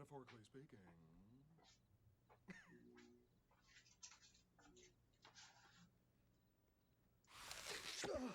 Metaphorically speaking. Yeah, right.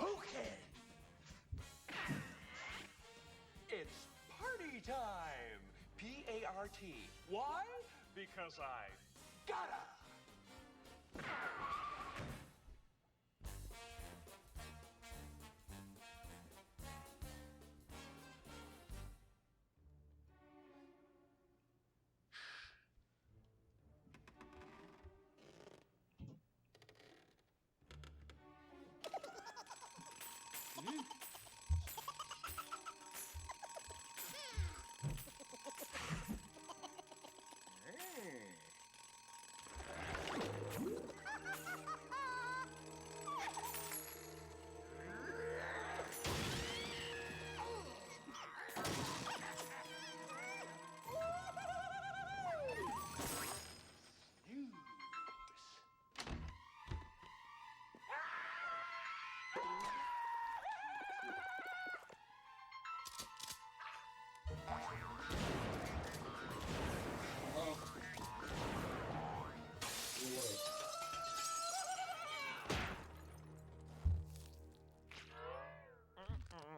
Okay. It's party time. P-A-R-T. Why? Because I gotta.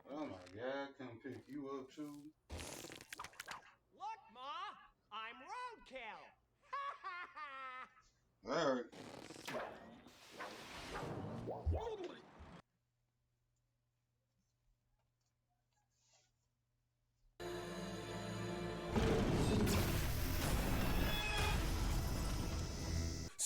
Oh my God, come pick you up too. Look, Ma, I'm roadkill. All right.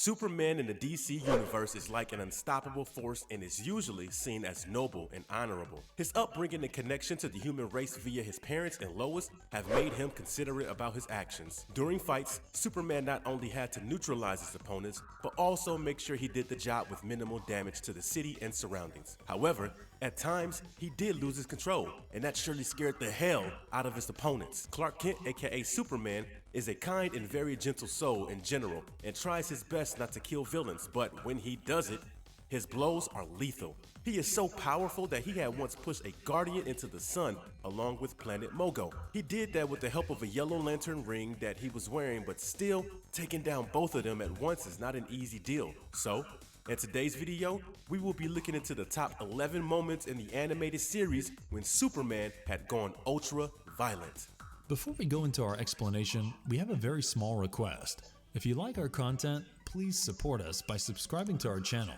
Superman in the DC universe is like an unstoppable force and is usually seen as noble and honorable. His upbringing and connection to the human race via his parents and Lois have made him considerate about his actions. During fights, Superman not only had to neutralize his opponents, but also make sure he did the job with minimal damage to the city and surroundings. However, at times, he did lose his control, and that surely scared the hell out of his opponents. Clark Kent, aka Superman, is a kind and very gentle soul in general, and tries his best not to kill villains, but when he does it, his blows are lethal. He is so powerful that he had once pushed a Guardian into the sun along with Planet Mogo. He did that with the help of a yellow lantern ring that he was wearing, but still, taking down both of them at once is not an easy deal. So, in today's video, we will be looking into the top 11 moments in the animated series when Superman had gone ultra violent. Before we go into our explanation, we have a very small request. If you like our content, please support us by subscribing to our channel.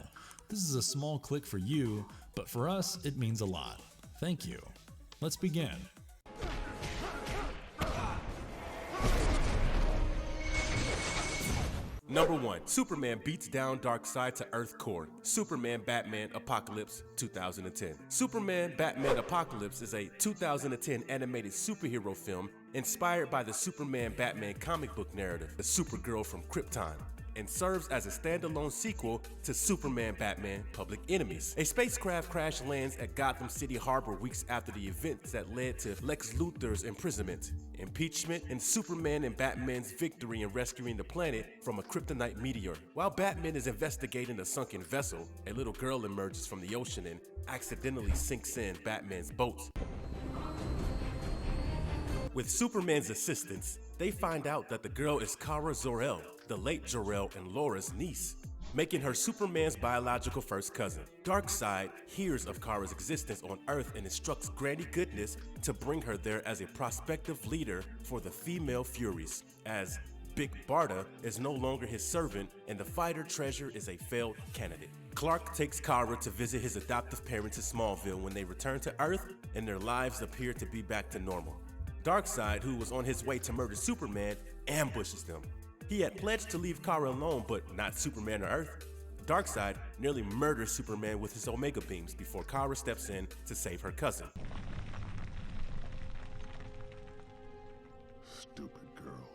This is a small click for you, but for us, it means a lot. Thank you. Let's begin. Number 1. Superman beats down Darkseid to Earth core. Superman Batman Apocalypse 2010. Superman Batman Apocalypse is a 2010 animated superhero film inspired by the Superman Batman comic book narrative, The Supergirl from Krypton, and serves as a standalone sequel to Superman Batman Public Enemies. A spacecraft crash lands at Gotham City Harbor weeks after the events that led to Lex Luthor's imprisonment, impeachment, and Superman and Batman's victory in rescuing the planet from a kryptonite meteor. While Batman is investigating the sunken vessel, a little girl emerges from the ocean and accidentally sinks in Batman's boat. With Superman's assistance, they find out that the girl is Kara Zor-El, the late Jor-El and Laura's niece, making her Superman's biological first cousin. Darkseid hears of Kara's existence on Earth and instructs Granny Goodness to bring her there as a prospective leader for the female Furies, as Big Barda is no longer his servant and the fighter Treasure is a failed candidate. Clark takes Kara to visit his adoptive parents in Smallville when they return to Earth and their lives appear to be back to normal. Darkseid, who was on his way to murder Superman, ambushes them. He had pledged to leave Kara alone, but not Superman or Earth. Darkseid nearly murders Superman with his Omega beams before Kara steps in to save her cousin. Stupid girl.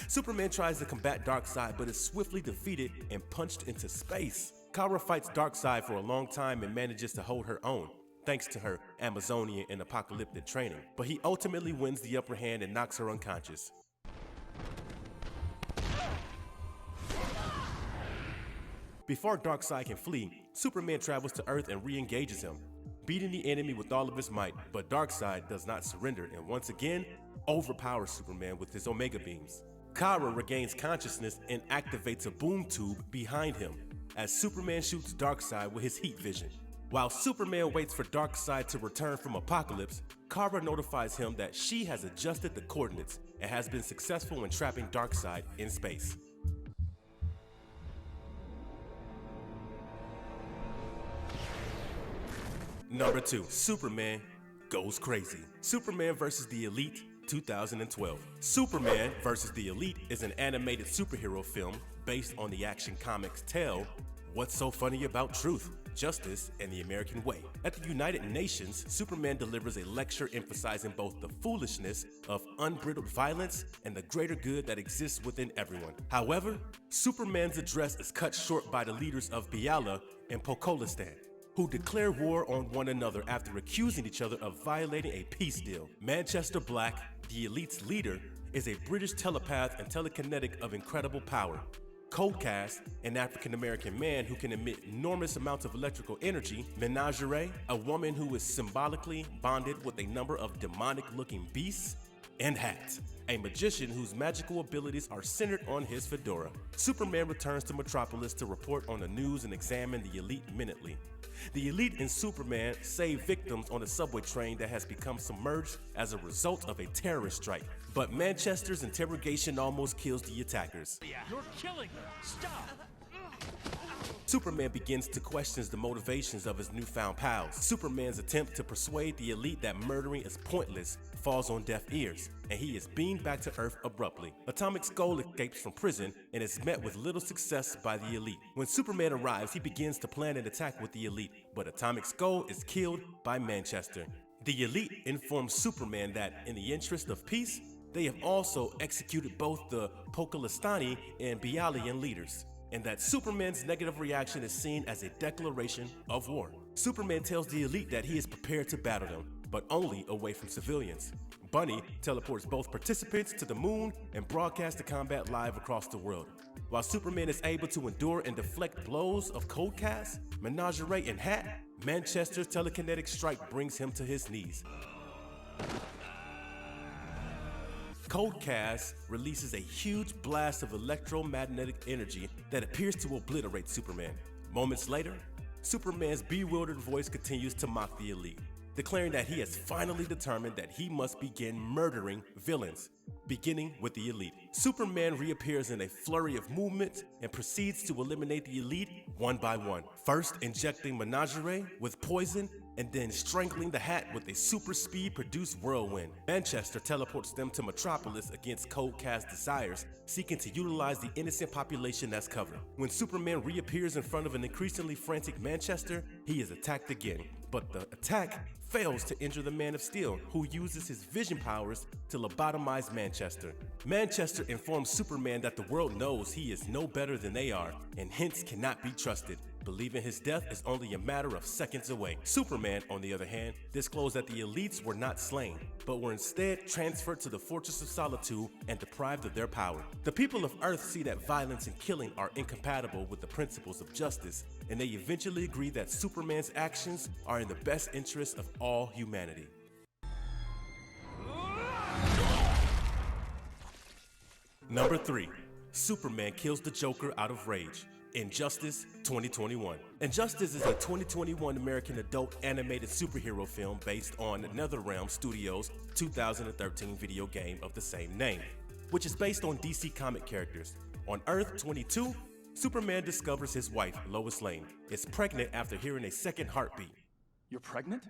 Superman tries to combat Darkseid but is swiftly defeated and punched into space. Kara fights Darkseid for a long time and manages to hold her own, thanks to her Amazonian and apocalyptic training. But he ultimately wins the upper hand and knocks her unconscious. Before Darkseid can flee, Superman travels to Earth and re-engages him, beating the enemy with all of his might, but Darkseid does not surrender and once again overpowers Superman with his Omega beams. Kara regains consciousness and activates a boom tube behind him as Superman shoots Darkseid with his heat vision. While Superman waits for Darkseid to return from Apocalypse, Kara notifies him that she has adjusted the coordinates and has been successful in trapping Darkseid in space. Number 2, Superman Goes Crazy. Superman vs. the Elite 2012. Superman vs. the Elite is an animated superhero film based on the Action Comics tale What's So Funny About Truth, Justice, and the American Way. At the United Nations, Superman delivers a lecture emphasizing both the foolishness of unbridled violence and the greater good that exists within everyone. However, Superman's address is cut short by the leaders of Biala and Pokolistan, who declare war on one another after accusing each other of violating a peace deal. Manchester Black, the Elite's leader, is a British telepath and telekinetic of incredible power. Codecast, an African-American man who can emit enormous amounts of electrical energy. Menagerie, a woman who is symbolically bonded with a number of demonic-looking beasts. And Hat, a magician whose magical abilities are centered on his fedora. Superman returns to Metropolis to report on the news and examine the Elite minutely. The Elite and Superman save victims on a subway train that has become submerged as a result of a terrorist strike. But Manchester's interrogation almost kills the attackers. You're killing her. Stop. Superman begins to question the motivations of his newfound pals. Superman's attempt to persuade the Elite that murdering is pointless falls on deaf ears, and he is beamed back to Earth abruptly. Atomic Skull escapes from prison and is met with little success by the Elite. When Superman arrives, he begins to plan an attack with the Elite, but Atomic Skull is killed by Manchester. The Elite informs Superman that, in the interest of peace, they have also executed both the Pokolistani and Bialian leaders, and that Superman's negative reaction is seen as a declaration of war. Superman tells the Elite that he is prepared to battle them, but only away from civilians. Bunny teleports both participants to the moon and broadcasts the combat live across the world. While Superman is able to endure and deflect blows of Codecast, Menagerie, and Hat, Manchester's telekinetic strike brings him to his knees. Codecast releases a huge blast of electromagnetic energy that appears to obliterate Superman. Moments later, Superman's bewildered voice continues to mock the Elite, declaring that he has finally determined that he must begin murdering villains, beginning with the Elite. Superman reappears in a flurry of movement and proceeds to eliminate the Elite one by one, first injecting Menagerie with poison and then strangling the Hat with a super speed-produced whirlwind. Manchester teleports them to Metropolis against Codecast's desires, seeking to utilize the innocent population as cover. When Superman reappears in front of an increasingly frantic Manchester, he is attacked again, but the attack fails to injure the Man of Steel, who uses his vision powers to lobotomize Manchester. Manchester informs Superman that the world knows he is no better than they are, and hence cannot be trusted, believing his death is only a matter of seconds away. Superman, on the other hand, disclosed that the Elites were not slain, but were instead transferred to the Fortress of Solitude and deprived of their power. The people of Earth see that violence and killing are incompatible with the principles of justice, and they eventually agree that Superman's actions are in the best interest of all humanity. Number 3. Superman kills the Joker out of rage. Injustice 2021. Injustice is a 2021 American adult animated superhero film based on NetherRealm Studios' 2013 video game of the same name, which is based on DC comic characters. On Earth 22, Superman discovers his wife, Lois Lane, is pregnant after hearing a second heartbeat. You're pregnant?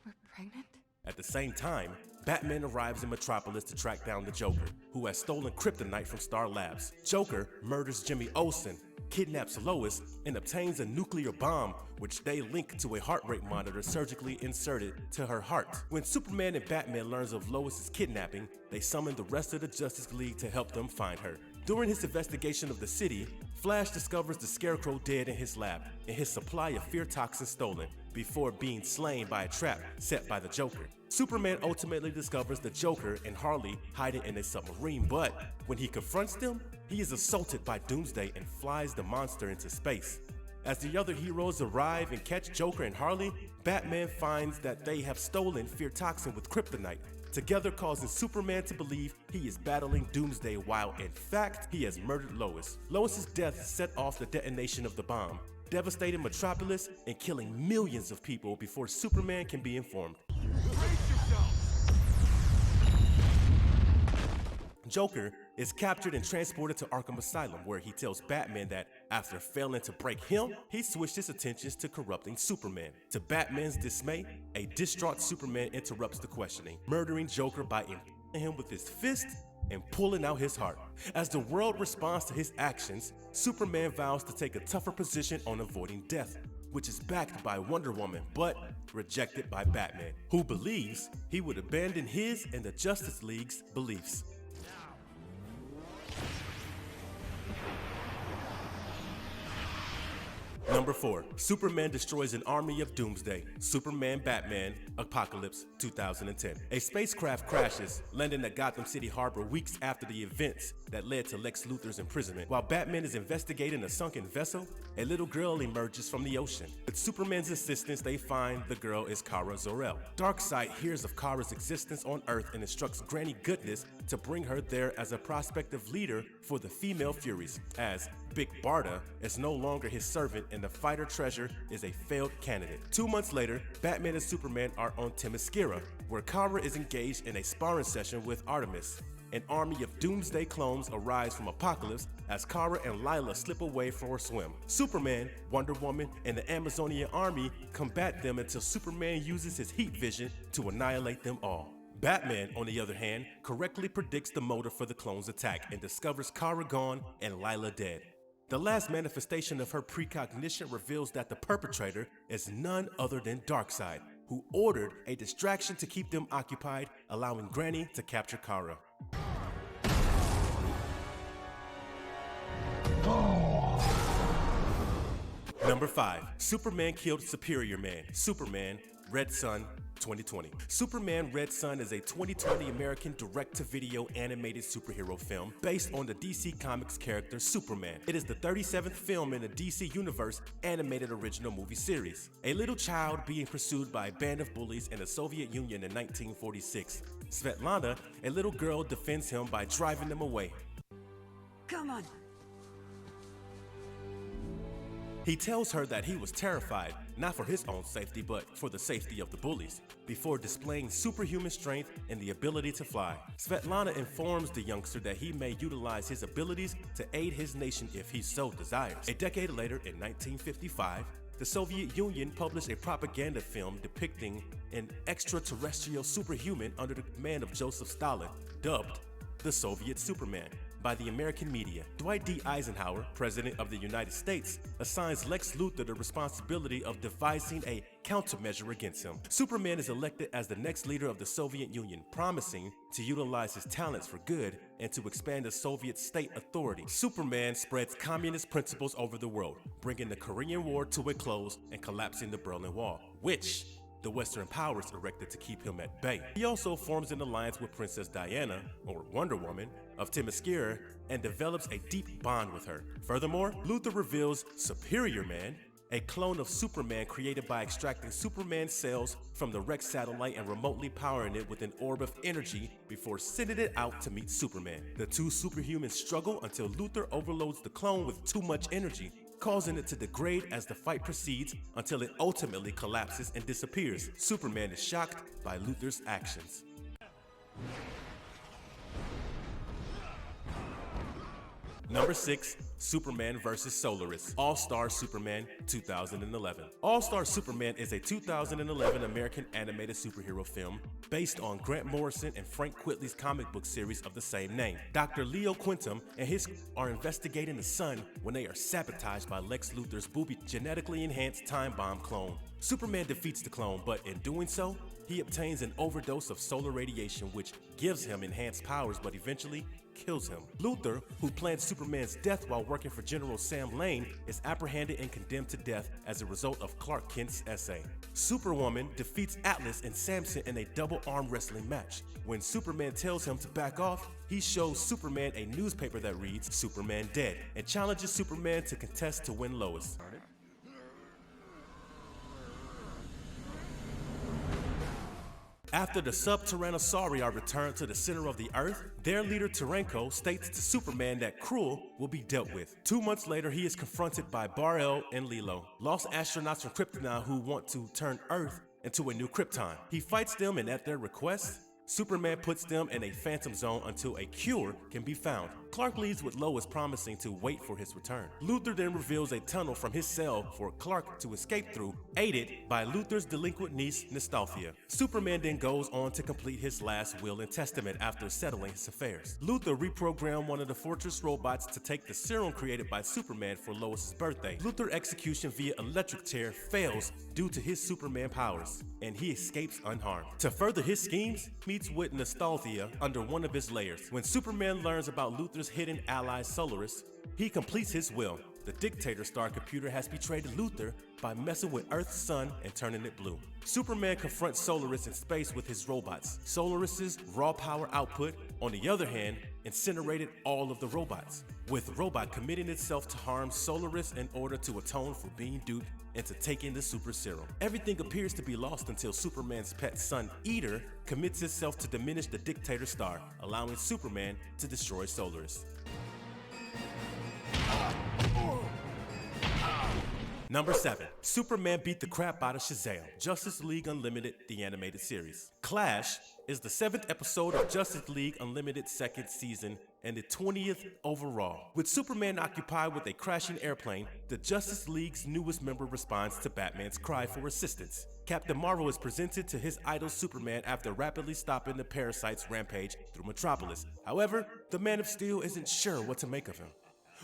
We're pregnant? At the same time, Batman arrives in Metropolis to track down the Joker, who has stolen kryptonite from Star Labs. Joker murders Jimmy Olsen, kidnaps Lois, and obtains a nuclear bomb, which they link to a heart rate monitor surgically inserted to her heart. When Superman and Batman learns of Lois's kidnapping, they summon the rest of the Justice League to help them find her. During his investigation of the city, Flash discovers the Scarecrow dead in his lab and his supply of fear toxin stolen before being slain by a trap set by the Joker. Superman ultimately discovers the Joker and Harley hiding in a submarine, but when he confronts them, he is assaulted by Doomsday and flies the monster into space. As the other heroes arrive and catch Joker and Harley, Batman finds that they have stolen fear toxin with kryptonite, together causing Superman to believe he is battling Doomsday while in fact he has murdered Lois. Lois's death set off the detonation of the bomb, devastating Metropolis and killing millions of people before Superman can be informed. Joker is captured and transported to Arkham Asylum, where he tells Batman that after failing to break him, he switched his attentions to corrupting Superman. To Batman's dismay, a distraught Superman interrupts the questioning, murdering Joker by impalling him with his fist and pulling out his heart. As the world responds to his actions, Superman vows to take a tougher position on avoiding death, which is backed by Wonder Woman, but rejected by Batman, who believes he would abandon his and the Justice League's beliefs. Number 4. Superman destroys an army of Doomsday. Superman Batman Apocalypse 2010. A spacecraft crashes, landing at Gotham City Harbor weeks after the events that led to Lex Luthor's imprisonment. While Batman is investigating a sunken vessel, a little girl emerges from the ocean. With Superman's assistance, they find the girl is Kara Zor-El. Darkseid hears of Kara's existence on Earth and instructs Granny Goodness to bring her there as a prospective leader for the female Furies, as Big Barda is no longer his servant and the fighter treasure is a failed candidate. 2 months later, Batman and Superman are on Themyscira, where Kara is engaged in a sparring session with Artemis. An army of Doomsday clones arrives from Apocalypse as Kara and Lyla slip away for a swim. Superman, Wonder Woman, and the Amazonian army combat them until Superman uses his heat vision to annihilate them all. Batman, on the other hand, correctly predicts the motive for the clones' attack and discovers Kara gone and Lyla dead. The last manifestation of her precognition reveals that the perpetrator is none other than Darkseid, who ordered a distraction to keep them occupied, allowing Granny to capture Kara. Number 5. Superman killed Superior Man. Superman Red Son 2020. Superman Red Son is a 2020 American direct-to-video animated superhero film based on the DC Comics character Superman. It is the 37th film in the DC Universe animated original movie series. A little child being pursued by a band of bullies in the Soviet Union in 1946. Svetlana, a little girl, defends him by driving them away. Come on. He tells her that he was terrified, not for his own safety, but for the safety of the bullies, before displaying superhuman strength and the ability to fly. Svetlana informs the youngster that he may utilize his abilities to aid his nation if he so desires. A decade later, in 1955, the Soviet Union published a propaganda film depicting an extraterrestrial superhuman under the command of Joseph Stalin, dubbed the Soviet Superman, by the American media. Dwight D. Eisenhower, President of the United States, assigns Lex Luthor the responsibility of devising a countermeasure against him. Superman is elected as the next leader of the Soviet Union, promising to utilize his talents for good and to expand the Soviet state authority. Superman spreads communist principles over the world, bringing the Korean War to a close and collapsing the Berlin Wall, which the Western powers erected to keep him at bay. He also forms an alliance with Princess Diana, or Wonder Woman, of Themyscira and develops a deep bond with her. Furthermore, Luthor reveals Superior Man, a clone of Superman created by extracting Superman's cells from the wrecked satellite and remotely powering it with an orb of energy before sending it out to meet Superman. The two superhumans struggle until Luthor overloads the clone with too much energy, causing it to degrade as the fight proceeds until it ultimately collapses and disappears. Superman is shocked by Luthor's actions. Number 6, Superman vs. Solaris, All-Star Superman 2011. All-Star Superman is a 2011 American animated superhero film based on Grant Morrison and Frank Quitely's comic book series of the same name. Dr. Leo Quintum and his are investigating the sun when they are sabotaged by Lex Luthor's booby genetically enhanced time bomb clone. Superman defeats the clone, but in doing so, he obtains an overdose of solar radiation which gives him enhanced powers but eventually kills him. Luthor, who planned Superman's death while working for General Sam Lane, is apprehended and condemned to death as a result of Clark Kent's essay. Superwoman defeats Atlas and Samson in a double arm wrestling match. When Superman tells him to back off, he shows Superman a newspaper that reads "Superman Dead" and challenges Superman to contest to win Lois. After the Sub-Tyrannosauri are returned to the center of the Earth, their leader Taranko states to Superman that Krull will be dealt with. 2 months later, he is confronted by Bar-El and Lilo, lost astronauts from Krypton who want to turn Earth into a new Krypton. He fights them, and at their request, Superman puts them in a phantom zone until a cure can be found. Clark leaves with Lois promising to wait for his return. Luthor then reveals a tunnel from his cell for Clark to escape through, aided by Luthor's delinquent niece, Nostalgia. Superman then goes on to complete his last will and testament after settling his affairs. Luthor reprogrammed one of the Fortress robots to take the serum created by Superman for Lois' birthday. Luthor's execution via electric chair fails due to his Superman powers, and he escapes unharmed. To further his schemes, meets with Nostalgia under one of his layers. When Superman learns about Luthor's hidden ally Solaris, he completes his will. The Dictator Star computer has betrayed Luthor by messing with Earth's sun and turning it blue. Superman confronts Solaris in space with his robots. Solaris's raw power output, on the other hand, incinerated all of the robots, with Robot committing itself to harm Solaris in order to atone for being duped into taking the super serum. Everything appears to be lost until Superman's pet son, Eater, commits itself to diminish the Dictator Star, allowing Superman to destroy Solaris. Number 7. Superman beat the crap out of Shazam, Justice League Unlimited, the animated series. Clash is the 7th episode of Justice League Unlimited 2nd season and the 20th overall. With Superman occupied with a crashing airplane, the Justice League's newest member responds to Batman's cry for assistance. Captain Marvel is presented to his idol Superman after rapidly stopping the parasite's rampage through Metropolis. However, the Man of Steel isn't sure what to make of him,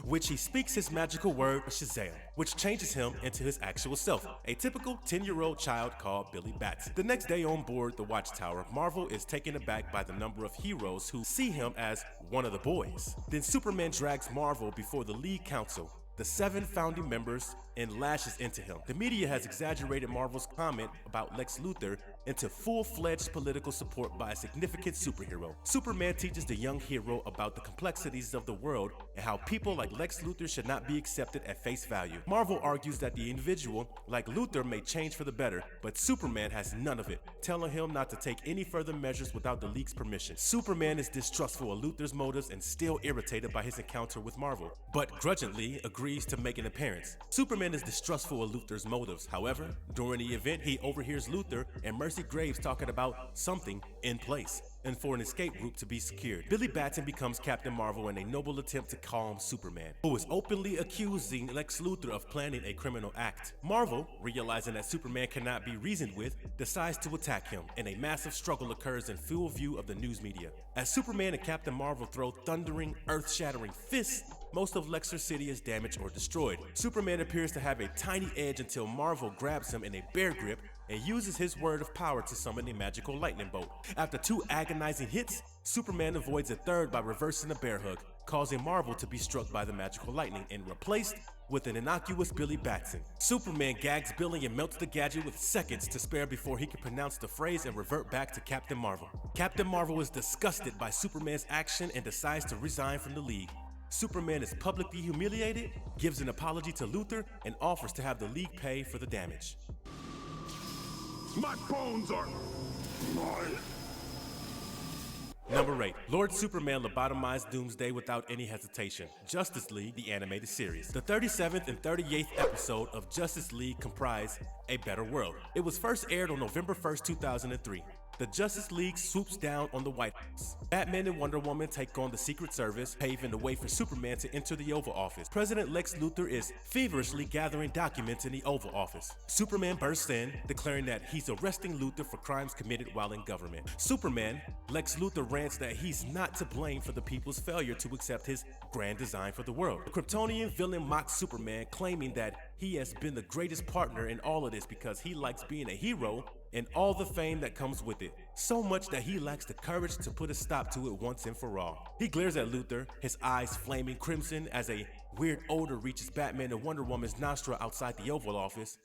which he speaks his magical word Shazam, which changes him into his actual self, a typical 10-year-old child called Billy Batson. The next day on board the Watchtower, Marvel is taken aback by the number of heroes who see him as one of the boys. Then Superman drags Marvel before the League Council, the 7 founding members, and lashes into him. The media has exaggerated Marvel's comment about Lex Luthor into full-fledged political support by a significant superhero. Superman teaches the young hero about the complexities of the world and how people like Lex Luthor should not be accepted at face value. Marvel argues that the individual, like Luthor, may change for the better, but Superman has none of it, telling him not to take any further measures without the League's permission. Superman is distrustful of Luthor's motives and still irritated by his encounter with Marvel, but grudgingly agrees to make an appearance. Superman is distrustful of Luthor's motives. However, during the event, he overhears Luthor and Mercy Graves talking about something in place and for an escape route to be secured. Billy Batson becomes Captain Marvel in a noble attempt to calm Superman, who is openly accusing Lex Luthor of planning a criminal act. Marvel, realizing that Superman cannot be reasoned with, decides to attack him, and a massive struggle occurs in full view of the news media. As Superman and Captain Marvel throw thundering, earth-shattering fists, most of Lexer City is damaged or destroyed. Superman appears to have a tiny edge until Marvel grabs him in a bear grip and uses his word of power to summon a magical lightning bolt. After 2 agonizing hits, Superman avoids a third by reversing a bear hug, causing Marvel to be struck by the magical lightning and replaced with an innocuous Billy Batson. Superman gags Billy and melts the gadget with seconds to spare before he can pronounce the phrase and revert back to Captain Marvel. Captain Marvel is disgusted by Superman's action and decides to resign from the League. Superman is publicly humiliated, gives an apology to Luthor, and offers to have the League pay for the damage. My bones are mine. Number 8. Lord Superman lobotomized Doomsday without any hesitation. Justice League, the animated series. The 37th and 38th episode of Justice League comprise A Better World. It was first aired on November 1st, 2003. The Justice League swoops down on the White House. Batman and Wonder Woman take on the Secret Service, paving the way for Superman to enter the Oval Office. President Lex Luthor is feverishly gathering documents in the Oval Office. Superman bursts in, declaring that he's arresting Luthor for crimes committed while in government. Superman, Lex Luthor rants that he's not to blame for the people's failure to accept his grand design for the world. The Kryptonian villain mocks Superman, claiming that he has been the greatest partner in all of this because he likes being a hero and all the fame that comes with it, so much that he lacks the courage to put a stop to it once and for all. He glares at Luthor, his eyes flaming crimson as a weird odor reaches Batman and Wonder Woman's nostril outside the Oval Office.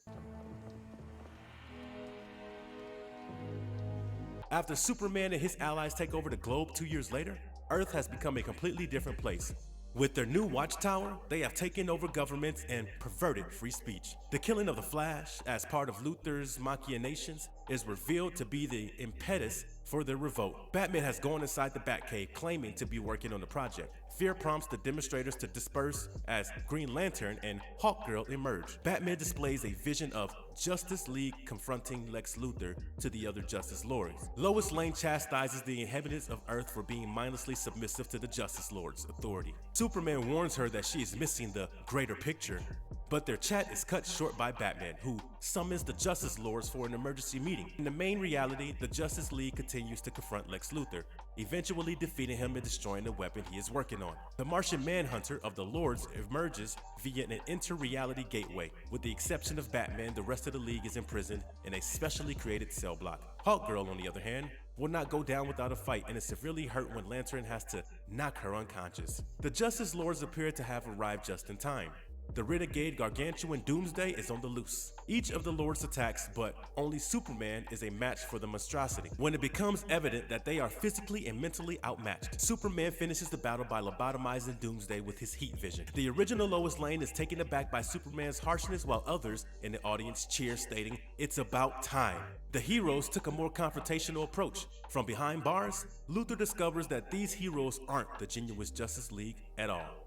After Superman and his allies take over the globe 2 years later, Earth has become a completely different place. With their new watchtower, they have taken over governments and perverted free speech. The killing of the Flash, as part of Luthor's machinations, is revealed to be the impetus for their revolt. Batman has gone inside the Batcave, claiming to be working on the project. Fear prompts the demonstrators to disperse as Green Lantern and Hawkgirl emerge. Batman displays a vision of Justice League confronting Lex Luthor to the other Justice Lords. Lois Lane chastises the inhabitants of Earth for being mindlessly submissive to the Justice Lord's authority. Superman warns her that she is missing the greater picture, but their chat is cut short by Batman, who summons the Justice Lords for an emergency meeting. In the main reality, the Justice League continues to confront Lex Luthor, eventually defeating him and destroying the weapon he is working on. The Martian Manhunter of the Lords emerges via an inter-reality gateway. With the exception of Batman, the rest of the League is imprisoned in a specially created cell block. Hawkgirl, on the other hand, will not go down without a fight and is severely hurt when Lantern has to knock her unconscious. The Justice Lords appear to have arrived just in time. The renegade Gargantuan Doomsday is on the loose. Each of the Lords attacks, but only Superman is a match for the monstrosity. When it becomes evident that they are physically and mentally outmatched, Superman finishes the battle by lobotomizing Doomsday with his heat vision. The original Lois Lane is taken aback by Superman's harshness, while others in the audience cheer, stating, "It's about time." The heroes took a more confrontational approach. From behind bars, Luthor discovers that these heroes aren't the genuine Justice League at all.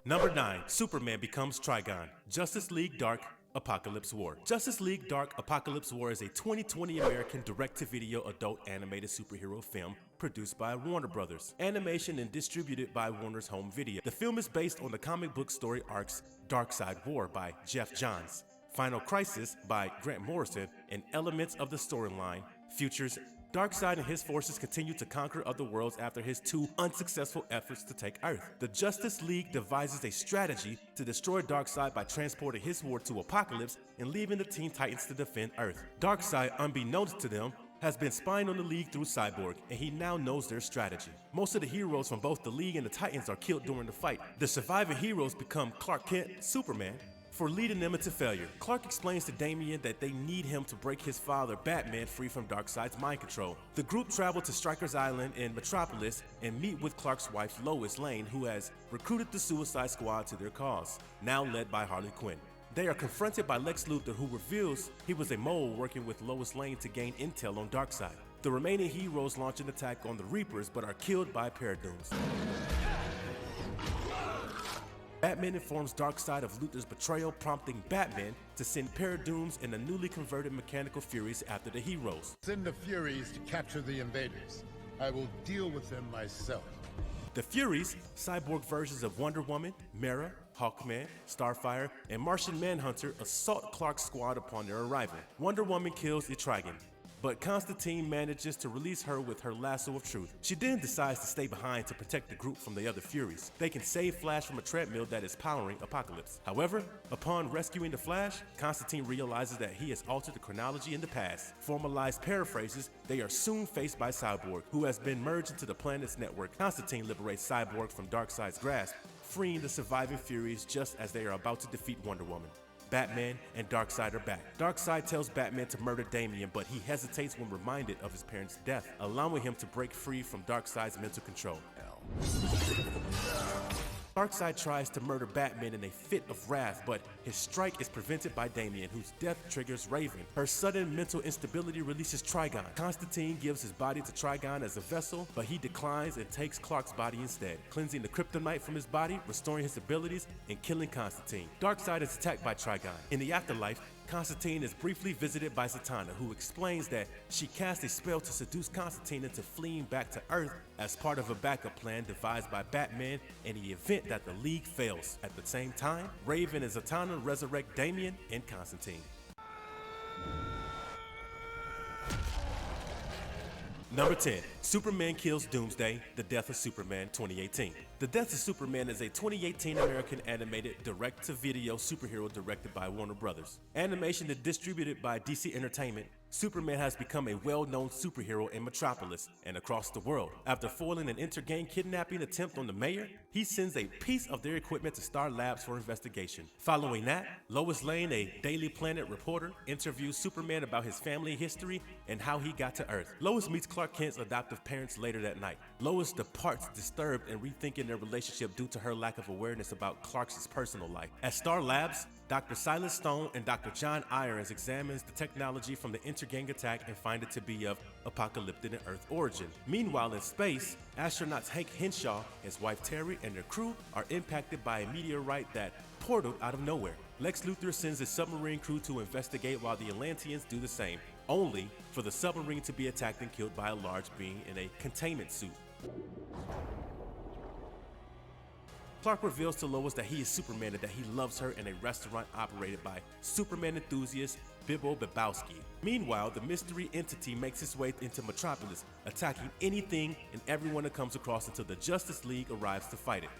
Number 9, Superman becomes Trigon. Justice League Dark Apocalypse War. Justice League Dark Apocalypse War is a 2020 American direct-to-video adult animated superhero film produced by Warner Brothers Animation and distributed by Warner's Home Video. The film is based on the comic book story arcs Darkseid War by Jeff Johns, Final Crisis by Grant Morrison, and elements of the storyline features Darkseid and his forces continue to conquer other worlds after his 2 unsuccessful efforts to take Earth. The Justice League devises a strategy to destroy Darkseid by transporting his war to Apokolips and leaving the Teen Titans to defend Earth. Darkseid, unbeknownst to them, has been spying on the League through Cyborg, and he now knows their strategy. Most of the heroes from both the League and the Titans are killed during the fight. The surviving heroes become Clark Kent, Superman, for leading them into failure. Clark explains to Damian that they need him to break his father, Batman, free from Darkseid's mind control. The group travel to Stryker's Island in Metropolis and meet with Clark's wife, Lois Lane, who has recruited the Suicide Squad to their cause, now led by Harley Quinn. They are confronted by Lex Luthor, who reveals he was a mole working with Lois Lane to gain intel on Darkseid. The remaining heroes launch an attack on the Reapers, but are killed by Paradooms. Batman informs Darkseid of Luthor's betrayal, prompting Batman to send Paradooms and the newly converted Mechanical Furies after the heroes. Send the Furies to capture the invaders. I will deal with them myself. The Furies, cyborg versions of Wonder Woman, Mera, Hawkman, Starfire, and Martian Manhunter, assault Clark's squad upon their arrival. Wonder Woman kills Etrigan, but Constantine manages to release her with her lasso of truth. She then decides to stay behind to protect the group from the other Furies. They can save Flash from a treadmill that is powering Apokolips. However, upon rescuing the Flash, Constantine realizes that he has altered the chronology in the past. Formalized paraphrases, they are soon faced by Cyborg, who has been merged into the planet's network. Constantine liberates Cyborg from Darkseid's grasp, freeing the surviving Furies just as they are about to defeat Wonder Woman. Batman and Darkseid are back. Darkseid tells Batman to murder Damian, but he hesitates when reminded of his parents' death, allowing him to break free from Darkseid's mental control. Darkseid tries to murder Batman in a fit of wrath, but his strike is prevented by Damian, whose death triggers Raven. Her sudden mental instability releases Trigon. Constantine gives his body to Trigon as a vessel, but he declines and takes Clark's body instead, cleansing the kryptonite from his body, restoring his abilities, and killing Constantine. Darkseid is attacked by Trigon. In the afterlife, Constantine is briefly visited by Zatanna, who explains that she cast a spell to seduce Constantine into fleeing back to Earth as part of a backup plan devised by Batman in the event that the League fails. At the same time, Raven and Zatanna resurrect Damian and Constantine. Number 10, Superman Kills Doomsday, The Death of Superman 2018. The Death of Superman is a 2018 American animated direct-to-video superhero directed by Warner Brothers. Animation and distributed by DC Entertainment, Superman has become a well-known superhero in Metropolis and across the world. After foiling an inter-gang kidnapping attempt on the mayor, he sends a piece of their equipment to Star Labs for investigation. Following that, Lois Lane, a Daily Planet reporter, interviews Superman about his family history and how he got to Earth. Lois meets Clark Kent's adoptive parents later that night. Lois departs disturbed and rethinking their relationship due to her lack of awareness about Clark's personal life. At Star Labs, Dr. Silas Stone and Dr. John Irons examines the technology from the intergang attack and find it to be of apocalyptic and Earth origin. Meanwhile, in space, astronauts Hank Henshaw, his wife Terry, and their crew are impacted by a meteorite that portaled out of nowhere. Lex Luthor sends his submarine crew to investigate while the Atlanteans do the same, only for the submarine to be attacked and killed by a large being in a containment suit. Clark reveals to Lois that he is Superman and that he loves her in a restaurant operated by Superman enthusiast Bibbo Bebowski. Meanwhile, the mystery entity makes its way into Metropolis, attacking anything and everyone it comes across until the Justice League arrives to fight it.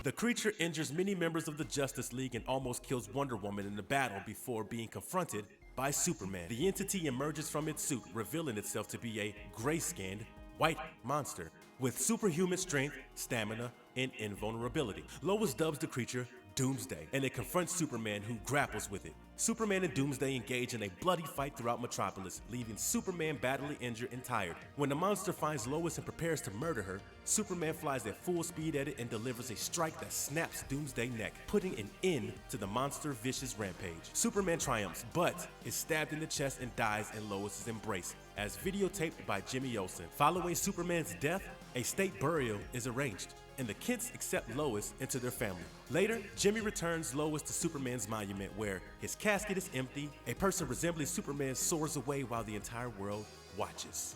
The creature injures many members of the Justice League and almost kills Wonder Woman in the battle before being confronted by Superman. The entity emerges from its suit, revealing itself to be a gray-skinned, white monster with superhuman strength, stamina, and invulnerability. Lois dubs the creature Doomsday, and it confronts Superman, who grapples with it. Superman and Doomsday engage in a bloody fight throughout Metropolis, leaving Superman badly injured and tired. When the monster finds Lois and prepares to murder her, Superman flies at full speed at it and delivers a strike that snaps Doomsday's neck, putting an end to the monster's vicious rampage. Superman triumphs, but is stabbed in the chest and dies in Lois's embrace, as videotaped by Jimmy Olsen. Following Superman's death, a state burial is arranged, and the Kents accept Lois into their family. Later, Jimmy returns Lois to Superman's monument, where his casket is empty. A person resembling Superman soars away while the entire world watches.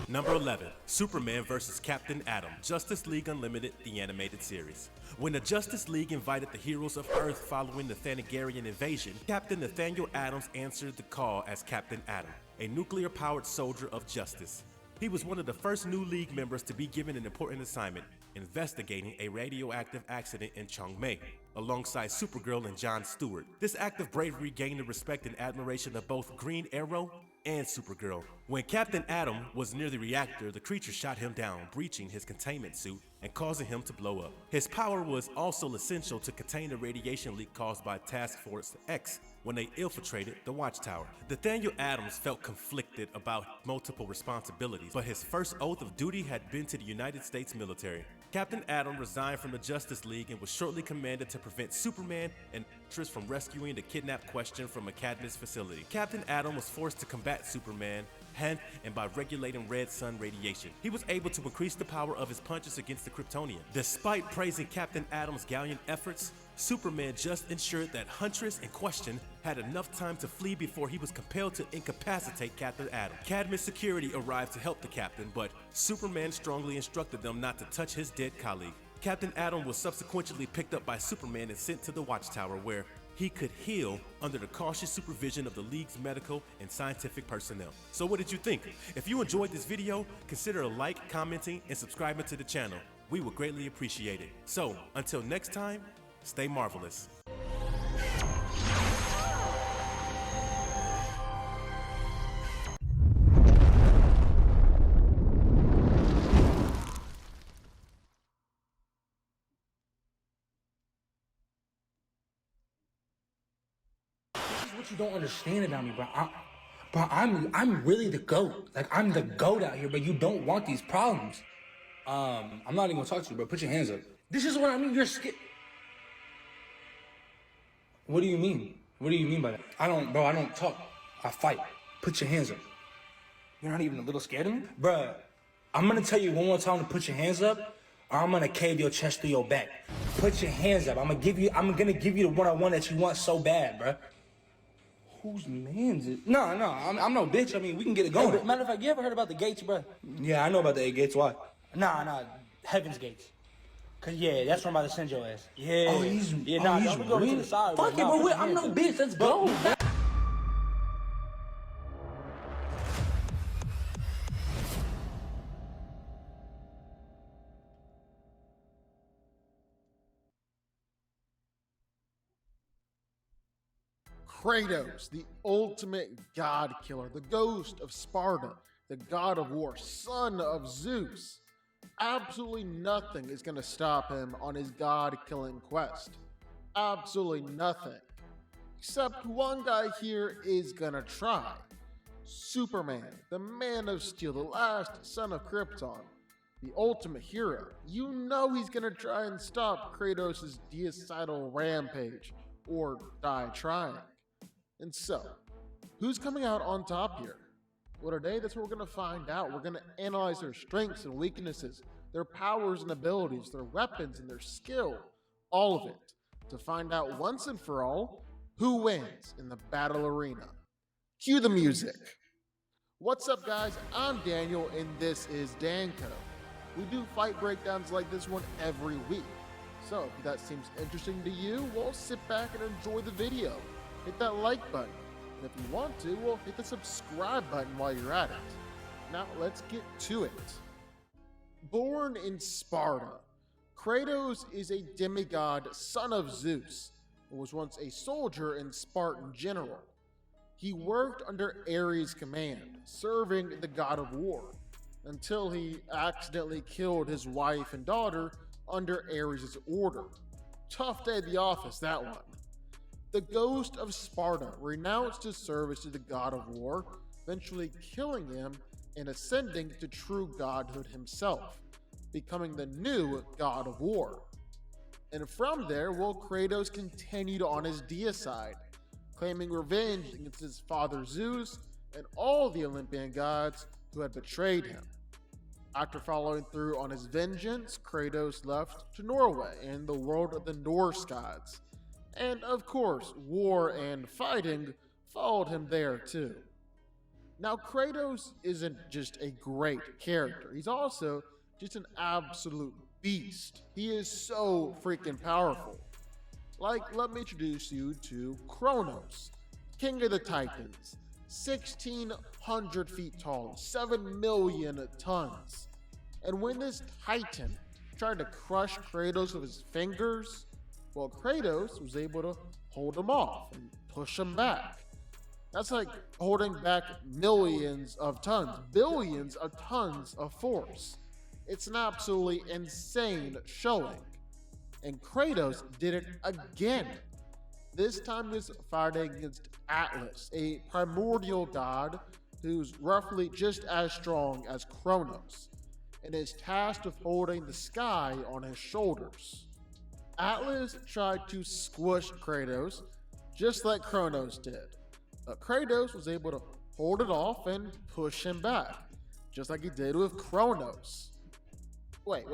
Number 11, Superman vs. Captain Atom, Justice League Unlimited, the animated series. When the Justice League invited the heroes of Earth following the Thanagarian invasion, Captain Nathaniel Adams answered the call as Captain Atom, a nuclear-powered soldier of justice. He was one of the first new League members to be given an important assignment, investigating a radioactive accident in Chongmei, alongside Supergirl and Jon Stewart. This act of bravery gained the respect and admiration of both Green Arrow and Supergirl. When Captain Atom was near the reactor, the creature shot him down, breaching his containment suit and causing him to blow up. His power was also essential to contain the radiation leak caused by Task Force X when they infiltrated the Watchtower. Nathaniel Adams felt conflicted about multiple responsibilities, but his first oath of duty had been to the United States military. Captain Atom resigned from the Justice League and was shortly commanded to prevent Superman and Huntress from rescuing the kidnapped Question from a Cadmus facility. Captain Atom was forced to combat Superman and by regulating red sun radiation. He was able to increase the power of his punches against the Kryptonian. Despite praising Captain Atom's gallant efforts, Superman just ensured that Huntress and Question had enough time to flee before he was compelled to incapacitate Captain Atom. Cadmus security arrived to help the captain, but Superman strongly instructed them not to touch his dead colleague. Captain Atom was subsequently picked up by Superman and sent to the Watchtower, where he could heal under the cautious supervision of the League's medical and scientific personnel. So what did you think? If you enjoyed this video, consider a like, commenting, and subscribing to the channel. We would greatly appreciate it. So, until next time, stay marvelous. What you don't understand about me, bro. I'm really the GOAT. Like, I'm the GOAT out here, but you don't want these problems. I'm not even gonna talk to you, bro. Put your hands up. This is what I mean. You're scared. What do you mean? What do you mean by that? I don't talk. I fight. Put your hands up. You're not even a little scared of me? Bruh, I'm gonna tell you one more time to put your hands up, or I'm gonna cave your chest through your back. Put your hands up. I'm gonna give you the one-on-one that you want so bad, bruh. Whose man's it? No, I'm no bitch. I mean, we can get it going. Hey, matter of fact, you ever heard about the gates, bruh? Yeah, I know about the 8 gates. Why? Nah, Heaven's Gates. Cause yeah, that's where I'm about to send your ass. Yeah. Oh, he's don't go to the side. Fuck it, bro. I'm no bitch. Let's go. Kratos, the ultimate god killer, the ghost of Sparta, the god of war, son of Zeus. Absolutely nothing is going to stop him on his god-killing quest. Absolutely nothing. Except one guy here is going to try. Superman, the Man of Steel, the last son of Krypton, the ultimate hero. You know he's going to try and stop Kratos' deicidal rampage, or die trying. And so, who's coming out on top here? Well, today, that's what we're going to find out. We're going to analyze their strengths and weaknesses, their powers and abilities, their weapons and their skill, all of it, to find out once and for all who wins in the battle arena. Cue the music. What's up, guys? I'm Daniel, and this is Danco. We do fight breakdowns like this one every week. So, if that seems interesting to you, well, sit back and enjoy the video. Hit that like button. And if you want to, well, hit the subscribe button while you're at it. Now, let's get to it. Born in Sparta, Kratos is a demigod, son of Zeus, and was once a soldier and Spartan general. He worked under Ares' command, serving the god of war, until he accidentally killed his wife and daughter under Ares' order. Tough day at the office, that one. The ghost of Sparta renounced his service to the god of war, eventually killing him and ascending to true godhood himself, becoming the new god of war. And from there, well, Kratos continued on his deicide, claiming revenge against his father Zeus and all the Olympian gods who had betrayed him. After following through on his vengeance, Kratos left to Norway and the world of the Norse gods. And of course, war and fighting followed him there too. Now, Kratos isn't just a great character, he's also just an absolute beast. He is so freaking powerful. Like, let me introduce you to Kronos, King of the Titans, 1,600 feet tall, 7 million tons. And when this Titan tried to crush Kratos with his fingers, well, Kratos was able to hold him off and push him back. That's like holding back millions of tons, billions of tons of force. It's an absolutely insane showing. And Kratos did it again. This time he was fighting against Atlas, a primordial god who's roughly just as strong as Kronos, and is tasked with holding the sky on his shoulders. Atlas tried to squish Kratos, just like Kronos did, but Kratos was able to hold it off and push him back, just like he did with Kronos. Wait.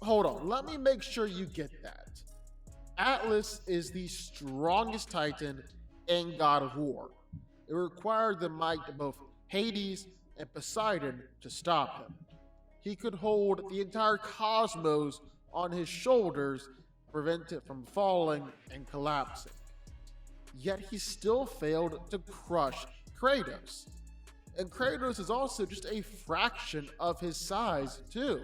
Hold on, let me make sure you get that. Atlas is the strongest Titan and god of war. It required the might of both Hades and Poseidon to stop him. He could hold the entire cosmos on his shoulders, prevent it from falling and collapsing. Yet he still failed to crush Kratos. And Kratos is also just a fraction of his size too.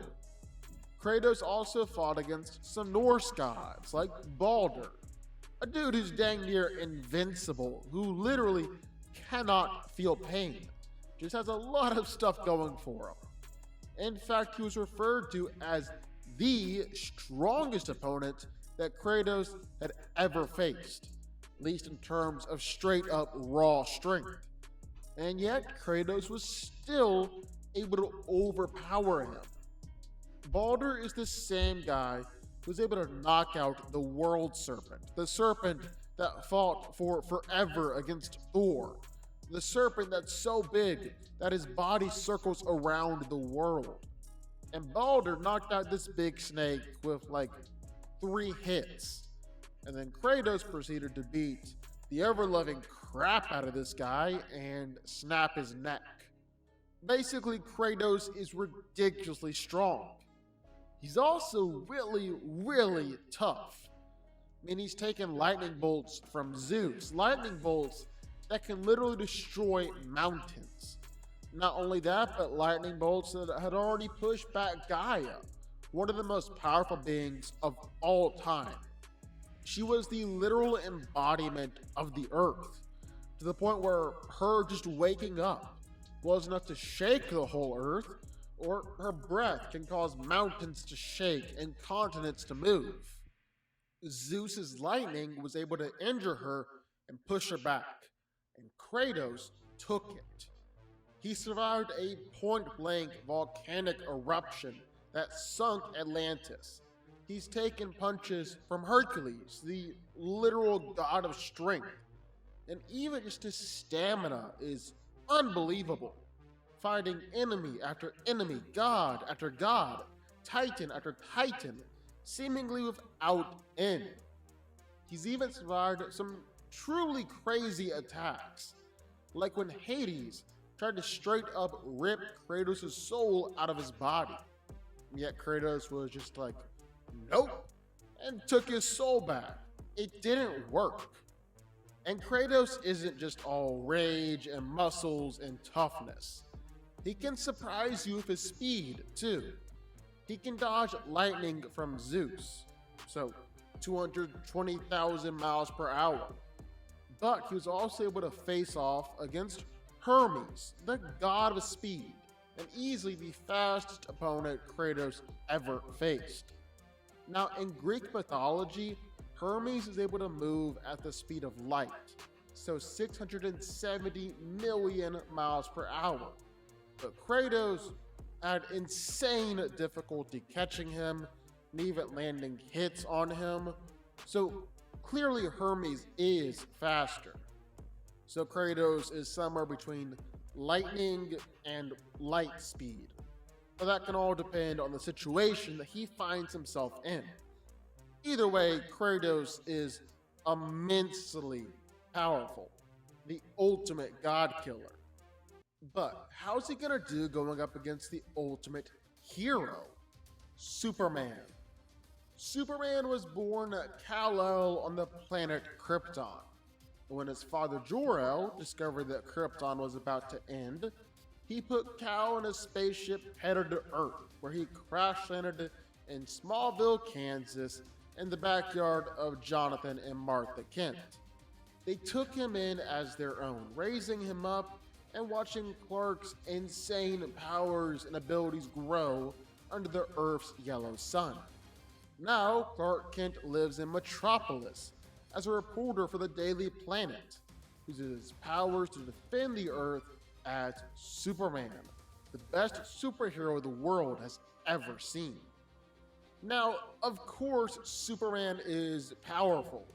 Kratos also fought against some Norse gods like Baldur, a dude who's dang near invincible, who literally cannot feel pain, just has a lot of stuff going for him. In fact, he was referred to as the strongest opponent that Kratos had ever faced, at least in terms of straight up raw strength. And yet, Kratos was still able to overpower him. Baldur is the same guy who was able to knock out the World Serpent, the serpent that fought for forever against Thor, the serpent that's so big that his body circles around the world. And Baldur knocked out this big snake with like 3 hits. And then Kratos proceeded to beat the ever-loving crap out of this guy and snap his neck. Basically, Kratos is ridiculously strong. He's also really, really tough. I mean, he's taken lightning bolts from Zeus, lightning bolts that can literally destroy mountains. Not only that, but lightning bolts that had already pushed back Gaia, one of the most powerful beings of all time. She was the literal embodiment of the earth, to the point where her just waking up was enough to shake the whole earth, or her breath can cause mountains to shake and continents to move. Zeus's lightning was able to injure her and push her back, and Kratos took it. He survived a point-blank volcanic eruption that sunk Atlantis. He's taken punches from Hercules, the literal god of strength, and even just his stamina is unbelievable, fighting enemy after enemy, god after god, titan after titan, seemingly without end. He's even survived some truly crazy attacks, like when Hades tried to straight up rip Kratos' soul out of his body. Yet Kratos was just like, nope, and took his soul back. It didn't work. And Kratos isn't just all rage and muscles and toughness. He can surprise you with his speed, too. He can dodge lightning from Zeus, so 220,000 miles per hour. But he was also able to face off against Hermes, the god of speed, and easily the fastest opponent Kratos ever faced. Now, in Greek mythology, Hermes is able to move at the speed of light, so 670 million miles per hour. But Kratos had insane difficulty catching him and even landing hits on him, so clearly Hermes is faster. So Kratos is somewhere between lightning and light speed. But that can all depend on the situation that he finds himself in. Either way, Kratos is immensely powerful, the ultimate god killer. But how's he gonna do going up against the ultimate hero, Superman? Superman was born at Kal-El on the planet Krypton. When his father Jor-El discovered that Krypton was about to end, he put Kal in a spaceship headed to Earth, where he crash landed in Smallville, Kansas, in the backyard of Jonathan and Martha Kent. They took him in as their own, raising him up and watching Clark's insane powers and abilities grow under the Earth's yellow sun. Now, Clark Kent lives in Metropolis as a reporter for the Daily Planet, uses his powers to defend the Earth as Superman, the best superhero the world has ever seen. Now, of course, Superman is powerful,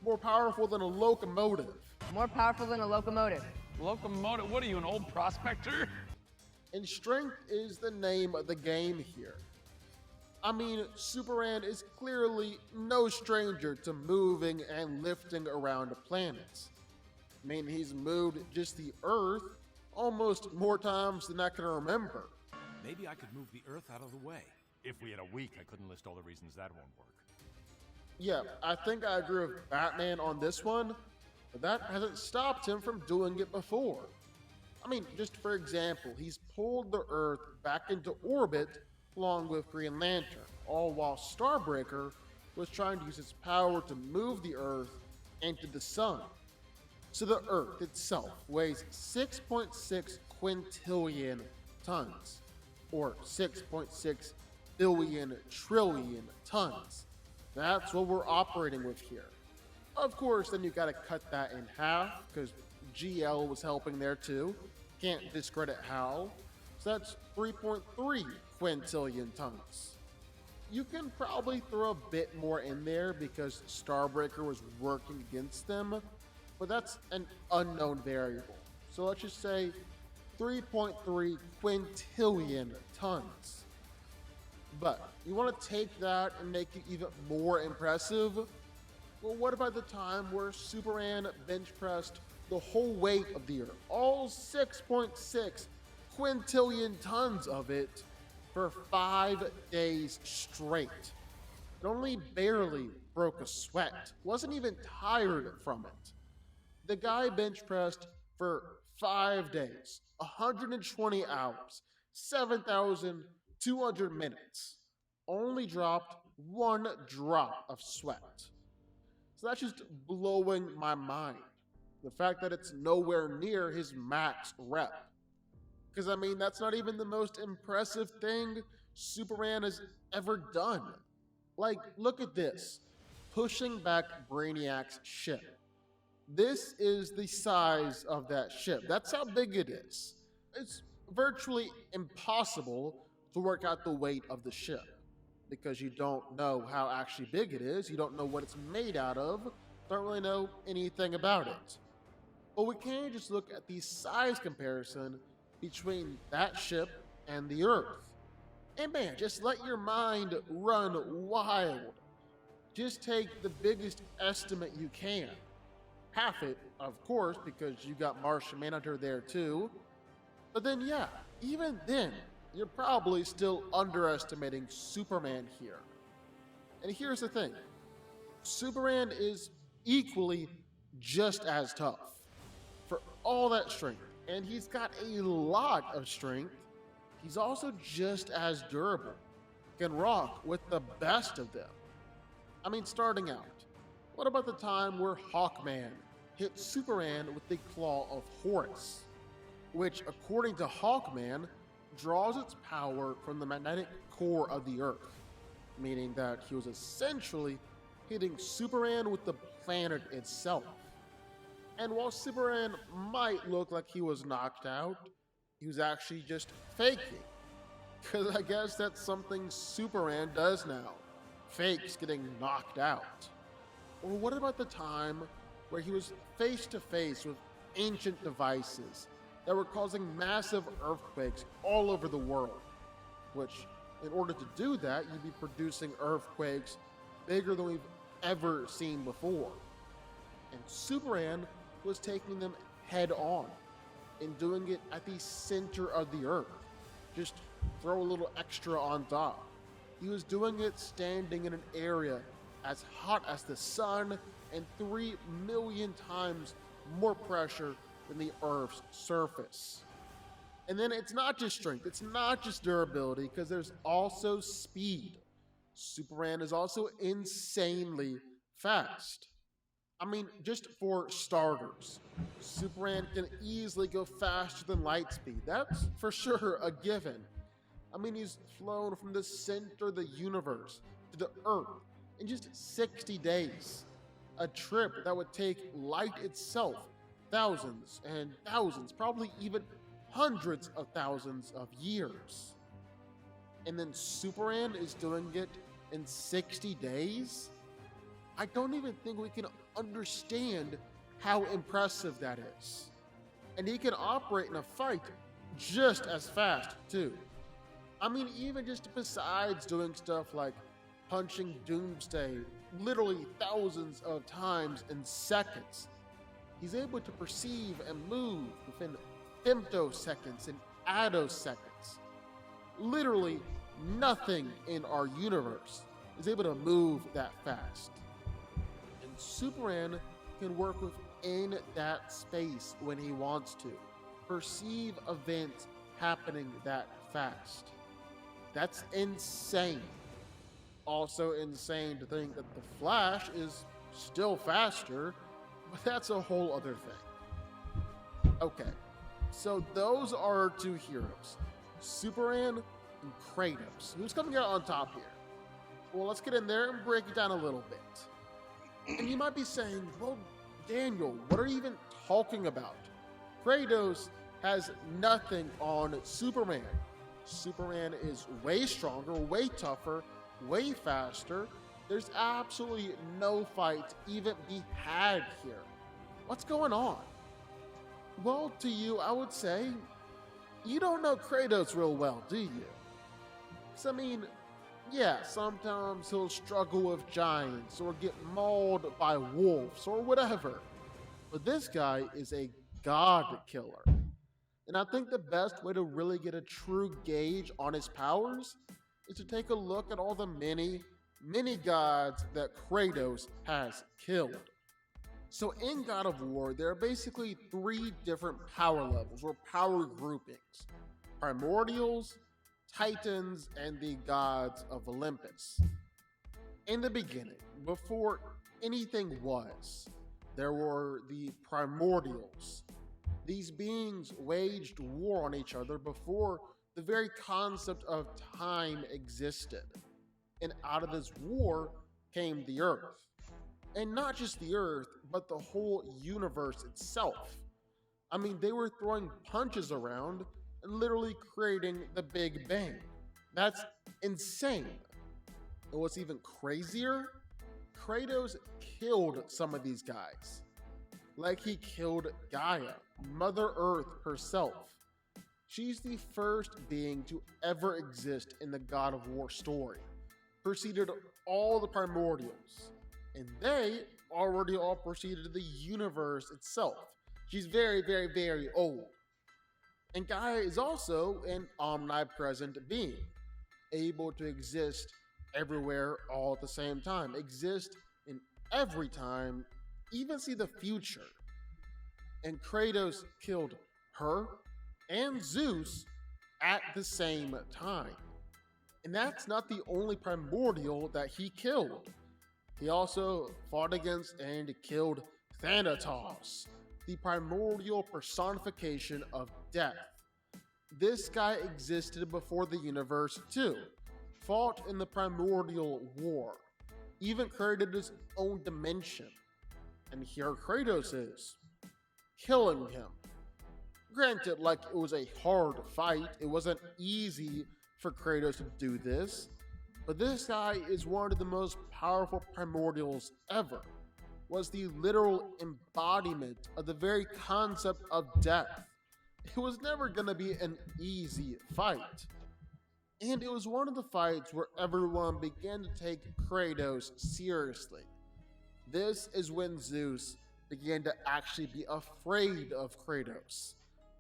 more powerful than a locomotive. More powerful than a locomotive. Locomotive? What are you, an old prospector? And strength is the name of the game here. I mean, Superman is clearly no stranger to moving and lifting around planets. I mean, he's moved just the Earth almost more times than I can remember. Maybe I could move the Earth out of the way. If we had a week, I couldn't list all the reasons that won't work. Yeah, I think I agree with Batman on this one, but that hasn't stopped him from doing it before. I mean, just for example, he's pulled the Earth back into orbit along with Green Lantern, all while Starbreaker was trying to use its power to move the Earth into the sun. So the Earth itself weighs 6.6 quintillion tons, or 6.6 billion trillion tons. That's what we're operating with here. Of course, then you gotta cut that in half, because GL was helping there too. Can't discredit Hal. So that's 3.3 quintillion tons. You can probably throw a bit more in there because Starbreaker was working against them, but that's an unknown variable. So let's just say 3.3 quintillion tons. But you want to take that and make it even more impressive? Well, what about the time where Superman bench pressed the whole weight of the Earth, all 6.6 quintillion tons of it, for 5 days straight? It only barely broke a sweat, wasn't even tired from it. The guy bench pressed for 5 days, 120 hours, 7,200 minutes, only dropped 1 drop of sweat. So that's just blowing my mind. The fact that it's nowhere near his max rep. Because, I mean, that's not even the most impressive thing Superman has ever done. Like, look at this. Pushing back Brainiac's ship. This is the size of that ship. That's how big it is. It's virtually impossible to work out the weight of the ship, because you don't know how actually big it is, you don't know what it's made out of, don't really know anything about it. But we can just look at the size comparison between that ship and the Earth. And man, just let your mind run wild. Just take the biggest estimate you can. Half it, of course, because you got Martian Manhunter there too. But then yeah, even then, you're probably still underestimating Superman here. And here's the thing. Superman is equally just as tough. For all that strength, and he's got a lot of strength, he's also just as durable. Can rock with the best of them. I mean, starting out, what about the time where Hawkman hit Superman with the Claw of Horus, which, according to Hawkman, draws its power from the magnetic core of the Earth, meaning that he was essentially hitting Superman with the planet itself. And while Superman might look like he was knocked out, he was actually just faking. Because I guess that's something Superman does now. Fakes getting knocked out. Or what about the time where he was face to face with ancient devices that were causing massive earthquakes all over the world? Which, in order to do that, you'd be producing earthquakes bigger than we've ever seen before. And Superman was taking them head on and doing it at the center of the Earth. Just throw a little extra on top. He was doing it standing in an area as hot as the sun and 3 million times more pressure than the Earth's surface. And then it's not just strength, it's not just durability, because there's also speed. Superman is also insanely fast. I mean, just for starters, Superman can easily go faster than light speed. That's for sure a given. I mean, he's flown from the center of the universe to the Earth in just 60 days. A trip that would take light itself thousands and thousands, probably even hundreds of thousands of years. And then Superman is doing it in 60 days? I don't even think we can understand how impressive that is. And he can operate in a fight just as fast, too. I mean, even just besides doing stuff like punching Doomsday literally thousands of times in seconds, he's able to perceive and move within femtoseconds and attoseconds. Literally nothing in our universe is able to move that fast. And Superman can work within that space when he wants to, perceive events happening that fast. That's insane. Also insane to think that the Flash is still faster, but that's a whole other thing. Okay, so those are our two heroes, Superman and Kratos. Who's coming out on top here? Well, let's get in there and break it down a little bit. And you might be saying, well, Daniel, what are you even talking about? Kratos has nothing on Superman. Superman is way stronger, way tougher, way faster. There's absolutely no fight to even be had here. What's going on? Well, to you, I would say, you don't know Kratos real well, do you? 'Cause I mean, yeah, sometimes he'll struggle with giants or get mauled by wolves or whatever. But this guy is a god killer. And I think the best way to really get a true gauge on his powers is to take a look at all the many gods that Kratos has killed. So in God of War, there are basically 3 different power levels or power groupings: Primordials, Titans, and the gods of Olympus. In the beginning, before anything was, there were the Primordials. These beings waged war on each other before the very concept of time existed. And out of this war came the Earth. And not just the Earth, but the whole universe itself. I mean, they were throwing punches around and literally creating the Big Bang. That's insane. And what's even crazier, Kratos killed some of these guys. Like he killed Gaia, Mother Earth herself. She's the first being to ever exist in the God of War story. Preceded all the Primordials. And they already all preceded the universe itself. She's very, very, very old. And Gaia is also an omnipresent being, able to exist everywhere all at the same time, exist in every time, even see the future. And Kratos killed her and Zeus at the same time. And that's not the only primordial that he killed. He also fought against and killed Thanatos, the primordial personification of death. This guy existed before the universe too, fought in the primordial war, even created his own dimension. And here Kratos is, killing him. Granted, like, it was a hard fight, it wasn't easy for Kratos to do this, but this guy is one of the most powerful primordials ever, was the literal embodiment of the very concept of death. It was never going to be an easy fight. And it was one of the fights where everyone began to take Kratos seriously. This is when Zeus began to actually be afraid of Kratos,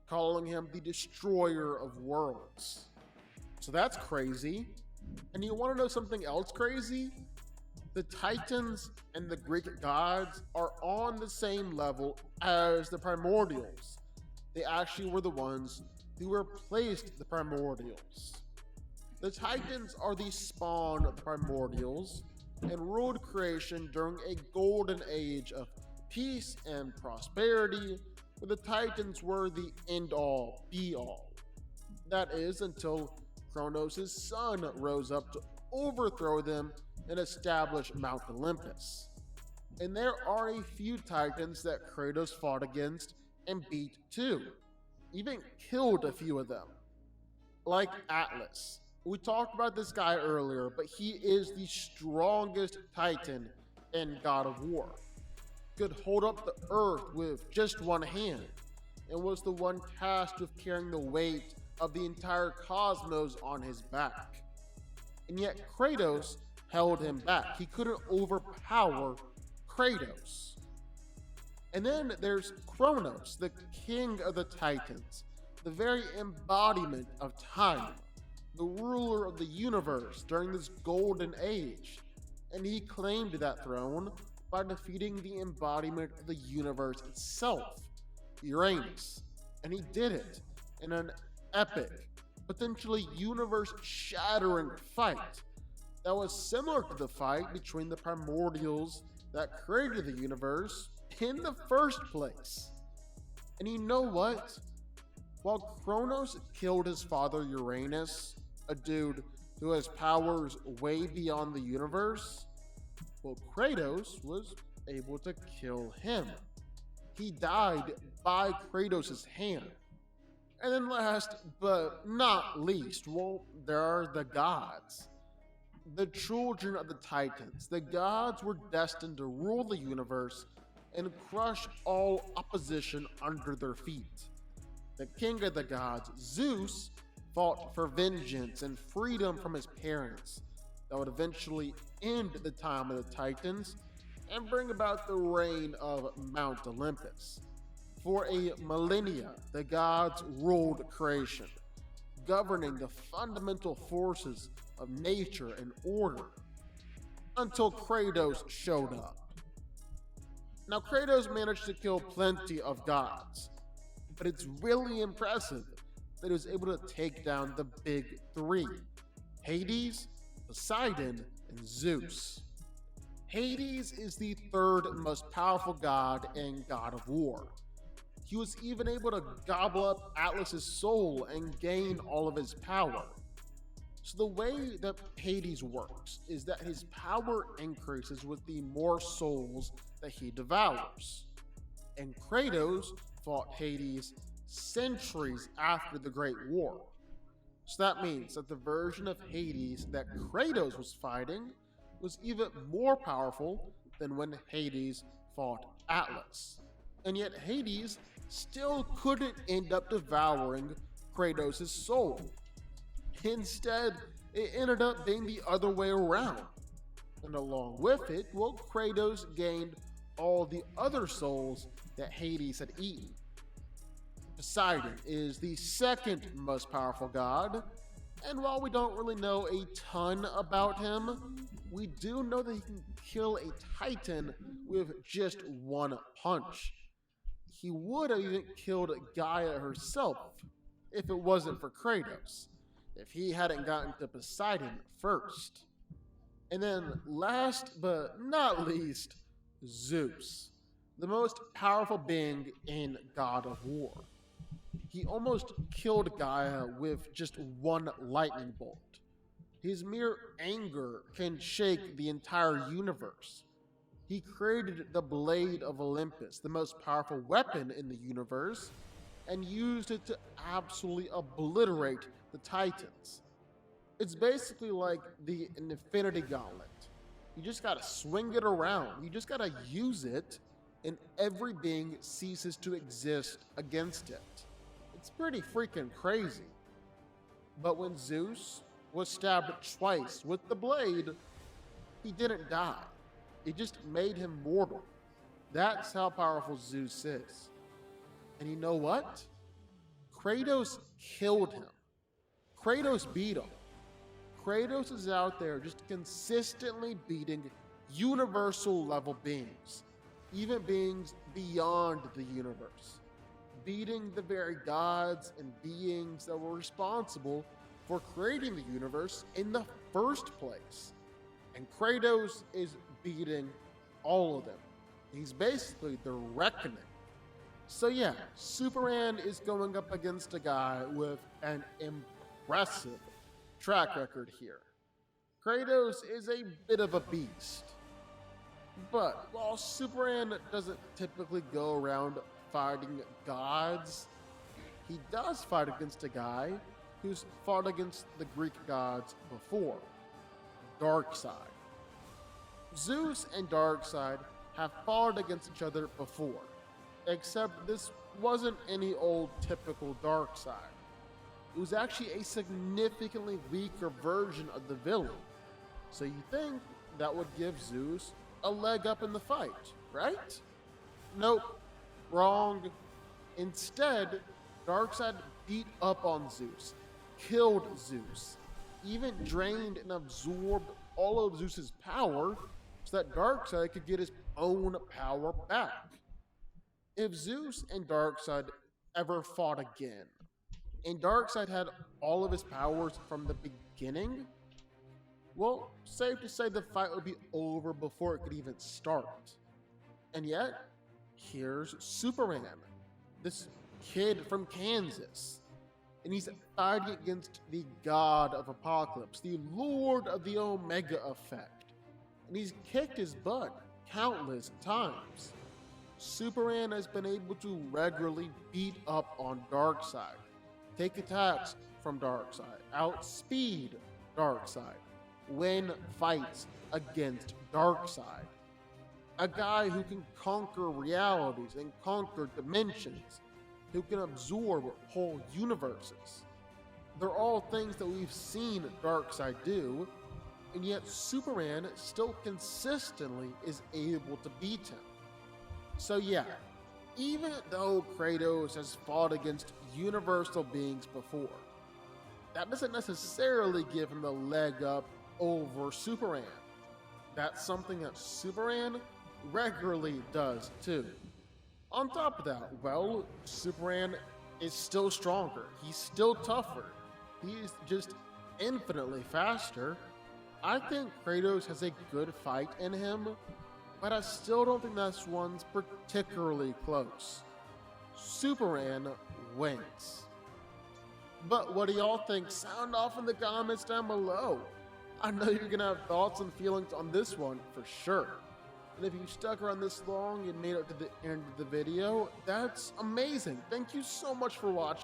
calling him the destroyer of worlds. So that's crazy. And you want to know something else crazy? The Titans and the Greek gods are on the same level as the Primordials. They actually were the ones who replaced the Primordials. The Titans are the spawn of the Primordials and ruled creation during a golden age of peace and prosperity, where the Titans were the end-all, be-all. That is, until Kronos' son rose up to overthrow them and establish Mount Olympus. And there are a few Titans that Kratos fought against and beat too, even killed a few of them, like Atlas. We talked about this guy earlier, but he is the strongest Titan in God of War. Could hold up the earth with just one hand, and was the one tasked with carrying the weight of the entire cosmos on his back. And yet Kratos held him back. He couldn't overpower Kratos. And then there's Kronos, the king of the Titans, the very embodiment of time, the ruler of the universe during this golden age. And he claimed that throne by defeating the embodiment of the universe itself, Uranus. And he did it in an epic, potentially universe-shattering fight that was similar to the fight between the primordials that created the universe in the first place. And you know what? While Kronos killed his father Uranus, a dude who has powers way beyond the universe, well, Kratos was able to kill him. He died by Kratos' hand. And then last but not least, well, there are the gods. The children of the Titans. The gods were destined to rule the universe and crush all opposition under their feet. The king of the gods, Zeus, fought for vengeance and freedom from his parents that would eventually end the time of the Titans and bring about the reign of Mount Olympus. For a millennia, the gods ruled creation, governing the fundamental forces of nature and order, until Kratos showed up. Now, Kratos managed to kill plenty of gods, but it's really impressive that he was able to take down the big three: Hades, Poseidon, and Zeus. Hades is the third most powerful god and god of war. He was even able to gobble up Atlas's soul and gain all of his power. So the way that Hades works is that his power increases with the more souls that he devours. And Kratos fought Hades centuries after the Great War. So that means that the version of Hades that Kratos was fighting was even more powerful than when Hades fought Atlas. And yet Hades still couldn't end up devouring Kratos' soul. Instead, it ended up being the other way around. And along with it, well, Kratos gained all the other souls that Hades had eaten. Poseidon is the second most powerful god, and while we don't really know a ton about him, we do know that he can kill a titan with just one punch. He would have even killed Gaia herself if it wasn't for Kratos, if he hadn't gotten to Poseidon first. And then last but not least, Zeus, the most powerful being in God of War. He almost killed Gaia with just one lightning bolt. His mere anger can shake the entire universe. He created the Blade of Olympus, the most powerful weapon in the universe, and used it to absolutely obliterate the Titans. It's basically like the Infinity Gauntlet. You just gotta swing it around. You just gotta use it, and every being ceases to exist against it. It's pretty freaking crazy. But when Zeus was stabbed twice with the blade, he didn't die. It just made him mortal. That's how powerful Zeus is. And you know what? Kratos killed him. Kratos beat him. Kratos is out there just consistently beating universal level beings, even beings beyond the universe, beating the very gods and beings that were responsible for creating the universe in the first place. And Kratos is beating all of them. He's basically the reckoning. So yeah, Superman is going up against a guy with an impressive track record here. Kratos is a bit of a beast. But while Superman doesn't typically go around fighting gods, he does fight against a guy who's fought against the Greek gods before, Darkseid. Zeus and Darkseid have fought against each other before, except this wasn't any old typical Darkseid. It was actually a significantly weaker version of the villain. So you think that would give Zeus a leg up in the fight, right? Nope, wrong. Instead, Darkseid beat up on Zeus, killed Zeus, even drained and absorbed all of Zeus's power so that Darkseid could get his own power back. If Zeus and Darkseid ever fought again, and Darkseid had all of his powers from the beginning, well, safe to say the fight would be over before it could even start. And yet, here's Superman, this kid from Kansas, and he's fighting against the god of Apocalypse, the lord of the Omega effect, and he's kicked his butt countless times. Superman has been able to regularly beat up on Darkseid, take attacks from Darkseid, outspeed Darkseid, win fights against Darkseid. A guy who can conquer realities and conquer dimensions, who can absorb whole universes. They're all things that we've seen Darkseid do, and yet Superman still consistently is able to beat him. So yeah, even though Kratos has fought against universal beings before, that doesn't necessarily give him the leg up over Superman. That's something that Superman regularly does too. On top of that, well, Superman is still stronger. He's still tougher. He's just infinitely faster. I think Kratos has a good fight in him, but I still don't think this one's particularly close. Superman wins. But what do y'all think? Sound off in the comments down below. I know you're gonna have thoughts and feelings on this one for sure. And if you stuck around this long and made it to the end of the video, that's amazing. Thank you so much for watching.